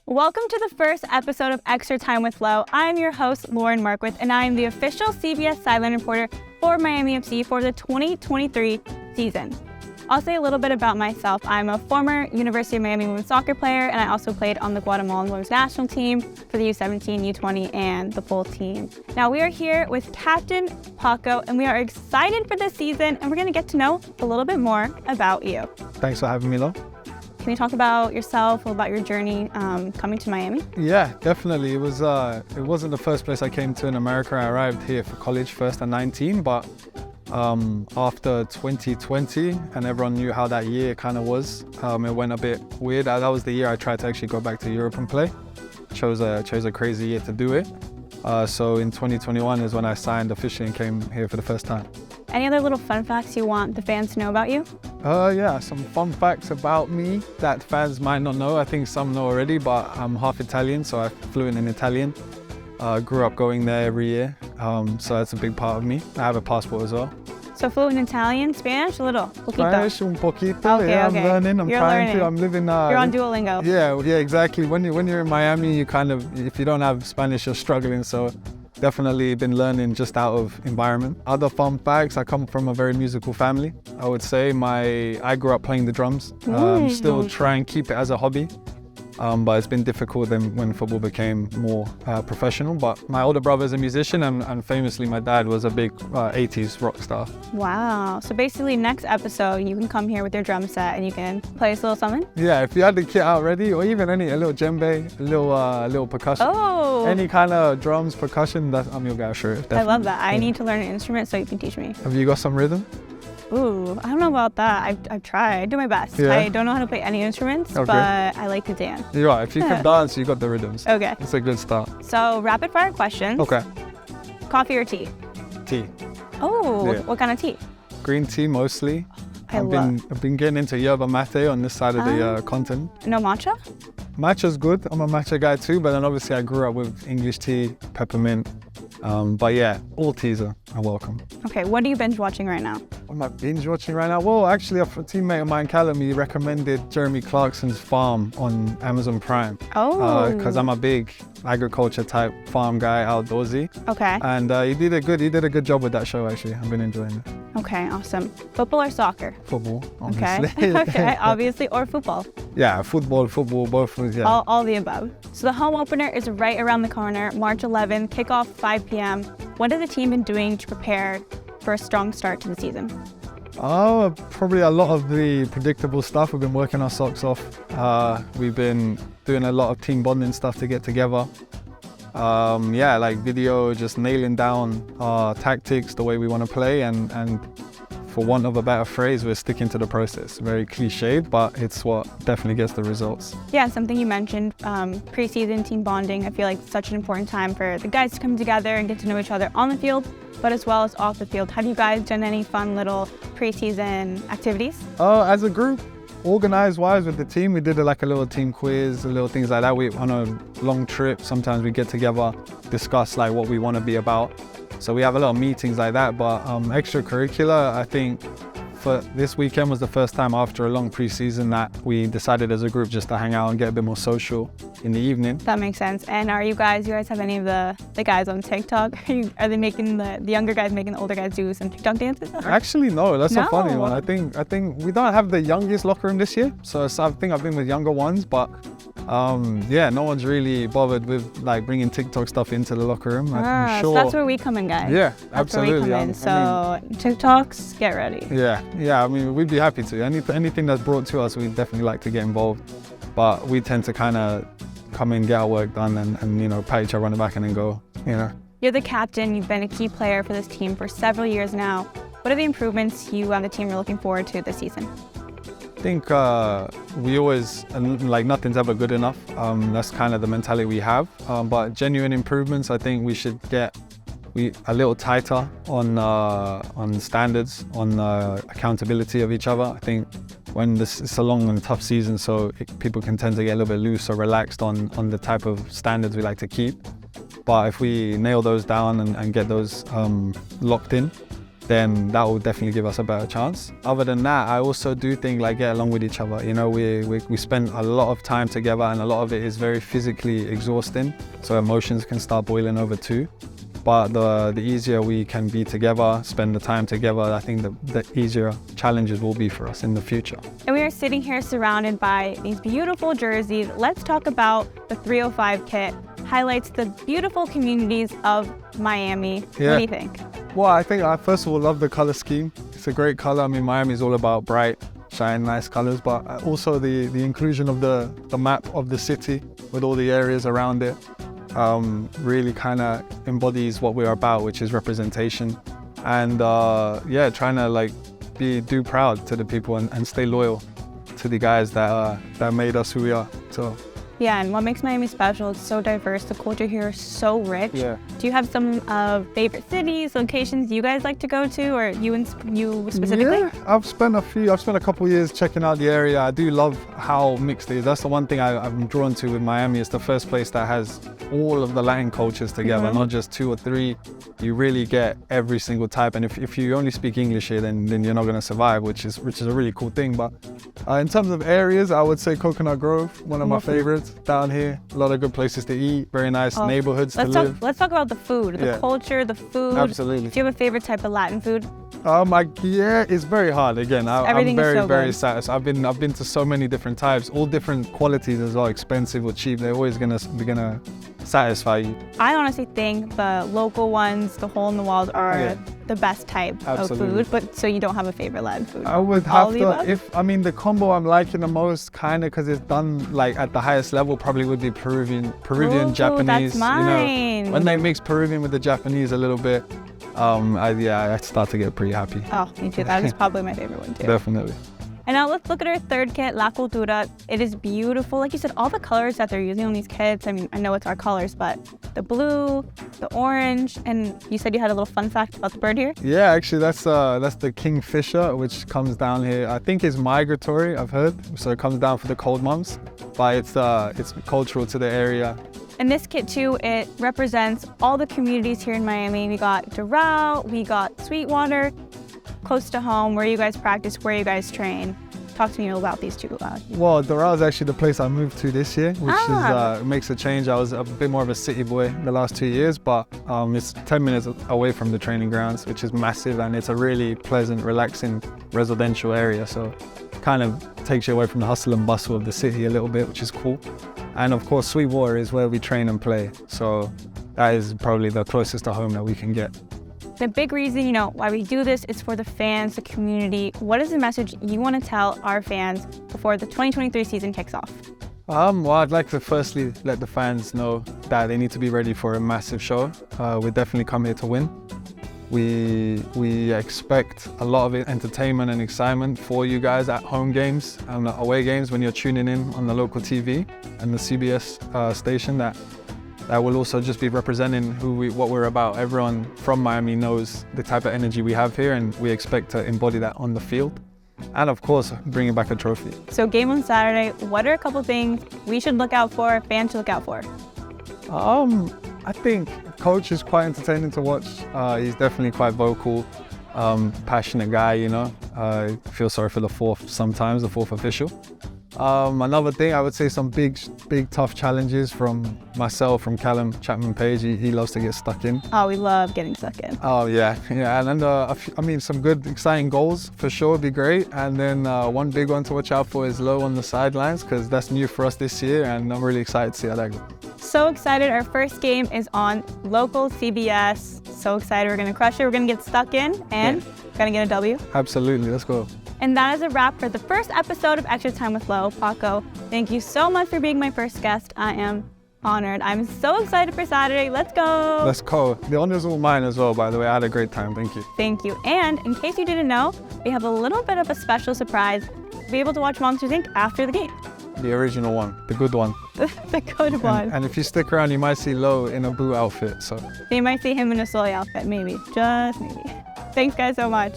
Welcome to the first episode of Extra Time with Lo. I'm your host, Lauren Markwith, and I am the official CBS sideline reporter for Miami FC for the 2023 season. I'll say a little bit about myself. I'm a former University of Miami women's soccer player, and I also played on the Guatemalan women's national team for the U17, U20, and the full team. Now we are here with Captain Paco, and we are excited for this season, and we're going to get to know a little bit more about you. Thanks for having me, Lo. Can you talk about yourself, about your journey coming to Miami? Yeah, definitely. It wasn't the first place I came to in America. I arrived here for college first at 19, but after 2020, and everyone knew how that year kind of was, it went a bit weird. That was the year I tried to actually go back to Europe and play. Chose a crazy year to do it. So in 2021 is when I signed officially and came here for the first time. Any other little fun facts you want the fans to know about you? Yeah, some fun facts about me that fans might not know. I think some know already, but I'm half Italian, so I'm fluent in Italian. Grew up going there every year, so that's a big part of me. I have a passport as well. So fluent in Italian, Spanish, a little, poquito. Spanish, un poquito. Okay, yeah, okay. I'm learning. I'm living. You're on Duolingo. Yeah, exactly. When you're in Miami, you kind of, if you don't have Spanish, you're struggling. So definitely been learning just out of environment. Other fun facts, I come from a very musical family. I would say I grew up playing the drums. Still try and keep it as a hobby. But it's been difficult then when football became more professional. But my older brother is a musician, and famously my dad was a big 80s rock star. Wow. So basically next episode, you can come here with your drum set and you can play us a little something? Yeah, if you had the kit out ready, or even a little djembe, a little percussion. Oh! Any kind of drums, percussion, I'm your guy, sure. Definitely. I love that. I need to learn an instrument so you can teach me. Have you got some rhythm? Ooh, I don't know about that. I've tried. I do my best. Yeah. I don't know how to play any instruments, Okay. but I like to dance. You're right. If you can dance, you got the rhythms. Okay. It's a good start. So rapid fire questions. Okay. Coffee or tea? Tea. Oh, Yeah. What kind of tea? Green tea mostly. I've been getting into yerba mate on this side of the continent. No matcha? Matcha's good. I'm a matcha guy too, but then obviously I grew up with English tea, peppermint. But yeah, all teas are welcome. Okay, what are you binge watching right now? What am I binge watching right now? Well, actually, a teammate of mine, Callum, he recommended Jeremy Clarkson's Farm on Amazon Prime. Oh. Because I'm a big agriculture type farm guy, outdoorsy. Okay. And he did a good job with that show, actually. I've been enjoying it. Okay, awesome. Football or soccer? Football, obviously. Okay, okay, obviously, or football? Yeah, football, both, yeah. All the above. So the home opener is right around the corner, March 11th, kickoff 5 p.m. What has the team been doing to prepare for a strong start to the season? Oh, probably a lot of the predictable stuff. We've been working our socks off. We've been doing a lot of team bonding stuff to get together. Yeah, like video, just nailing down our tactics, the way we want to play, and for want of a better phrase, we're sticking to the process. Very cliched, but it's what definitely gets the results. Yeah, something you mentioned, preseason team bonding. I feel like it's such an important time for the guys to come together and get to know each other on the field, but as well as off the field. Have you guys done any fun little preseason activities? As a group, organized-wise with the team, we did a little team quiz, little things like that. We on a long trip, sometimes we get together, discuss what we want to be about. So we have a lot of meetings like that, but extracurricular, I think for this weekend was the first time after a long pre-season that we decided as a group just to hang out and get a bit more social in the evening. That makes sense. And you guys have any of the guys on TikTok? Are they making the younger guys making the older guys do some TikTok dances? Actually, no, that's No. a funny one. I think we don't have the youngest locker room this year, so I think I've been with younger ones, but yeah, no one's really bothered with bringing TikTok stuff into the locker room. I'm sure. So that's where we come in, guys. Yeah, that's absolutely. Where we come in. So TikToks, get ready. Yeah. I mean, we'd be happy to. Anything that's brought to us, we'd definitely like to get involved. But we tend to kind of come in, get our work done, and pat each other on the back and then go. You're the captain. You've been a key player for this team for several years now. What are the improvements you and the team are looking forward to this season? I think we always, nothing's ever good enough. That's kind of the mentality we have. But genuine improvements, I think we should get a little tighter on standards, on accountability of each other. I think when it's a long and tough season, so people can tend to get a little bit loose or relaxed on the type of standards we like to keep. But if we nail those down and get those locked in, then that will definitely give us a better chance. Other than that, I also do think like get along with each other. You know, we spend a lot of time together, and a lot of it is very physically exhausting. So emotions can start boiling over too. But the easier we can be together, spend the time together, I think the easier challenges will be for us in the future. And we are sitting here surrounded by these beautiful jerseys. Let's talk about the 305 kit. Highlights the beautiful communities of Miami. Yeah. What do you think? Well, I think I first of all love the color scheme. It's a great color. I mean, Miami is all about bright, shine, nice colors, but also the inclusion of the map of the city with all the areas around it really kind of embodies what we're about, which is representation. And yeah, trying to like do proud to the people and stay loyal to the guys that made us who we are. So. Yeah, and what makes Miami special, it's so diverse. The culture here is so rich. Yeah. Do you have some favorite cities, locations you guys like to go to, or you specifically? Yeah, I've spent a couple of years checking out the area. I do love how mixed it is. That's the one thing I'm drawn to with Miami. It's the first place that has all of the Latin cultures together, not just 2 or 3. You really get every single type. And if you only speak English here, then you're not going to survive, which is a really cool thing. But in terms of areas, I would say Coconut Grove, one of my favorites down here. A lot of good places to eat, very nice neighborhoods to live. Let's talk about the food, the culture, the food. Absolutely. Do you have a favorite type of Latin food? Yeah, it's very hard. Again, I'm very good. satisfied. I've been to so many different types, all different qualities as well, expensive or cheap. They're always gonna satisfy you. I honestly think the local ones, the hole in the walls, are the best type of food. But so you don't have a favorite Latin food? I would have to. The combo I'm liking the most, kind of, because it's done like at the highest level, probably would be Peruvian, Japanese. That's mine. You know, when they mix Peruvian with the Japanese a little bit, I start to get pretty happy. Oh, me too. That is probably my favorite one too. Definitely. And now let's look at our third kit, La Cultura. It is beautiful. Like you said, all the colors that they're using on these kits, I mean, I know it's our colors, but the blue, the orange, and you said you had a little fun fact about the bird here? Yeah, actually that's the kingfisher, which comes down here. I think it's migratory, I've heard. So it comes down for the cold months, but it's cultural to the area. And this kit too, it represents all the communities here in Miami. We got Doral, we got Sweetwater, close to home, where you guys practice, where you guys train. Talk to me about these two. Well, Doral is actually the place I moved to this year, which makes a change. I was a bit more of a city boy the last 2 years, but it's 10 minutes away from the training grounds, which is massive, and it's a really pleasant, relaxing residential area. So kind of takes you away from the hustle and bustle of the city a little bit, which is cool. And of course, Sweetwater is where we train and play. So that is probably the closest to home that we can get. The big reason, why we do this is for the fans, the community. What is the message you want to tell our fans before the 2023 season kicks off? Well, I'd like to firstly let the fans know that they need to be ready for a massive show. We definitely come here to win. We expect a lot of entertainment and excitement for you guys at home games and away games when you're tuning in on the local TV and the CBS station that will also just be representing what we're about. Everyone from Miami knows the type of energy we have here, and we expect to embody that on the field. And of course, bringing back a trophy. So game on Saturday, what are a couple things we should look out for, fans should look out for? I think Coach is quite entertaining to watch. He's definitely quite vocal, passionate guy, I feel sorry for the fourth official. Another thing, I would say some big, tough challenges from myself, from Callum Chapman-Page. He loves to get stuck in. Oh, we love getting stuck in. Oh, yeah. And some good, exciting goals for sure would be great. And then one big one to watch out for is low on the sidelines, because that's new for us this year, and I'm really excited to see how that goes. So excited. Our first game is on local CBS. So excited. We're going to crush it. We're going to get stuck in and going to get a W. Absolutely. Let's go. And that is a wrap for the first episode of Extra Time with Lo. Paco, thank you so much for being my first guest. I am honored. I'm so excited for Saturday. Let's go. Let's go. The honor's all mine as well, by the way. I had a great time. Thank you. Thank you. And in case you didn't know, we have a little bit of a special surprise. You'll be able to watch Monsters Inc. after the game. The original one. The good one. The good one. And if you stick around, you might see Lo in a blue outfit. So you might see him in a soy outfit, maybe. Just maybe. Thanks, guys, so much.